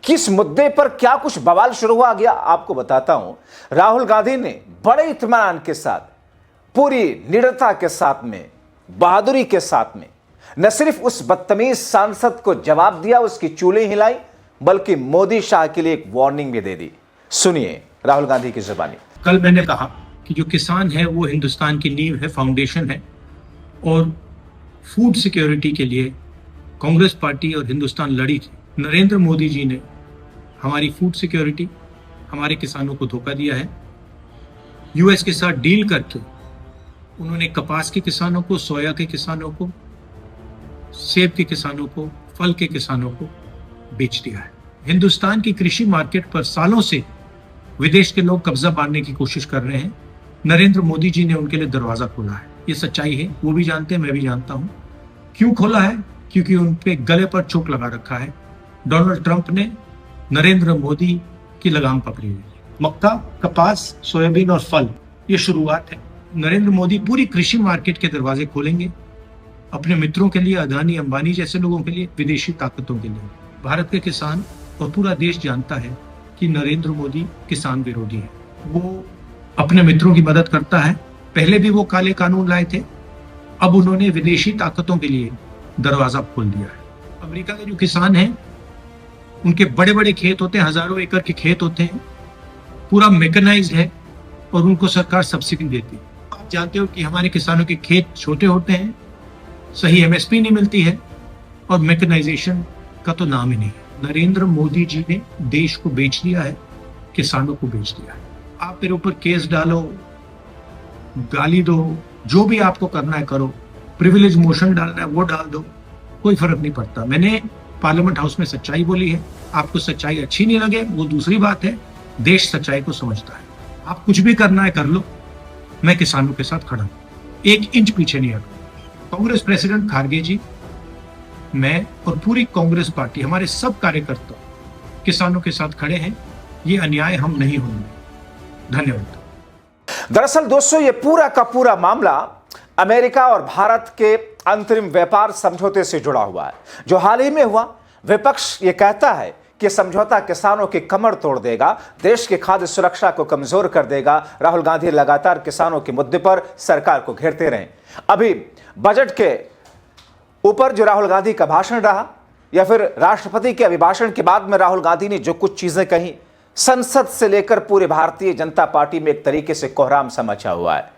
किस मुद्दे पर क्या कुछ बवाल शुरू हुआ गया आपको बताता हूं। राहुल गांधी ने बड़े इत्मीनान के साथ, पूरी निडरता के साथ में, बहादुरी के साथ में न सिर्फ उस बदतमीज सांसद को जवाब दिया, उसकी चूलें हिलाई, बल्कि मोदी शाह के लिए एक वार्निंग भी दे दी। सुनिए राहुल गांधी की जुबानी। कल मैंने कहा कि जो किसान है वो हिंदुस्तान की नींव है, फाउंडेशन है, और फूड सिक्योरिटी के लिए कांग्रेस पार्टी और हिंदुस्तान लड़ी थी। नरेंद्र मोदी जी ने हमारी फूड सिक्योरिटी, हमारे किसानों को धोखा दिया है। यूएस के साथ डील करके उन्होंने कपास के किसानों को, सोया के किसानों को, सेब के किसानों को, फल के किसानों को बेच दिया है। हिंदुस्तान की कृषि मार्केट पर सालों से विदेश के लोग कब्जा मारने की कोशिश कर रहे हैं। नरेंद्र मोदी जी ने उनके लिए दरवाजा खोला है। ये सच्चाई है, वो भी जानते हैं, मैं भी जानता हूं। क्यों खोला है? क्योंकि उन पे गले पर चोट लगा रखा है। डोनाल्ड ट्रंप ने नरेंद्र मोदी की लगाम पकड़ी हुई है। मक्का, कपास, सोयाबीन और फल, ये शुरुआत है। नरेंद्र मोदी पूरी कृषि मार्केट के दरवाजे खोलेंगे अपने मित्रों के लिए, अदानी अंबानी जैसे लोगों के लिए, विदेशी ताकतों के लिए। भारत के किसान और पूरा देश जानता है कि नरेंद्र मोदी किसान विरोधी है। वो अपने मित्रों की मदद करता है। पहले भी वो काले कानून लाए थे, अब उन्होंने विदेशी ताकतों के लिए दरवाजा खोल दिया है। अमेरिका के जो किसान हैं, उनके बड़े बड़े खेत होते हैं, हजारों एकड़ के खेत होते हैं, पूरा मैकेनाइज्ड है और उनको सरकार सब्सिडी देती है। आप जानते हो कि हमारे किसानों के खेत छोटे होते हैं, सही एमएसपी नहीं मिलती है, और मैकेनाइजेशन का तो नाम ही नहीं है। नरेंद्र मोदी जी ने देश को बेच दिया है, किसानों को बेच दिया है। आप मेरे ऊपर केस डालो, गाली दो, जो भी आपको करना है करो, प्रिविलेज मोशन डालना है वो डाल दो, कोई फर्क नहीं पड़ता। मैंने पार्लियामेंट हाउस में सच्चाई बोली है। आपको सच्चाई अच्छी नहीं लगे वो दूसरी बात है, देश सच्चाई को समझता है। आप कुछ भी करना है कर लो, मैं किसानों के साथ खड़ा हूं, 1 इंच पीछे नहीं हटूंगा। कांग्रेस प्रेसिडेंट खारगे जी, मैं और पूरी कांग्रेस पार्टी, हमारे सब कार्यकर्ता किसानों के साथ खड़े हैं। ये अन्याय हम नहीं होंगे। धन्यवाद। दरअसल दोस्तों, ये पूरा का पूरा मामला अमेरिका और भारत के अंतरिम व्यापार समझौते से जुड़ा हुआ है, जो हाल ही में हुआ। विपक्ष ये कहता है कि समझौता किसानों की कमर तोड़ देगा, देश की खाद्य सुरक्षा को कमजोर कर देगा। राहुल गांधी लगातार किसानों के मुद्दे पर सरकार को घेरते रहे। अभी बजट के ऊपर जो राहुल गांधी का भाषण रहा, या फिर राष्ट्रपति के अभिभाषण के बाद में राहुल गांधी ने जो कुछ चीजें कही, संसद से लेकर पूरे भारतीय जनता पार्टी में एक तरीके से कोहराम सा मचा हुआ है।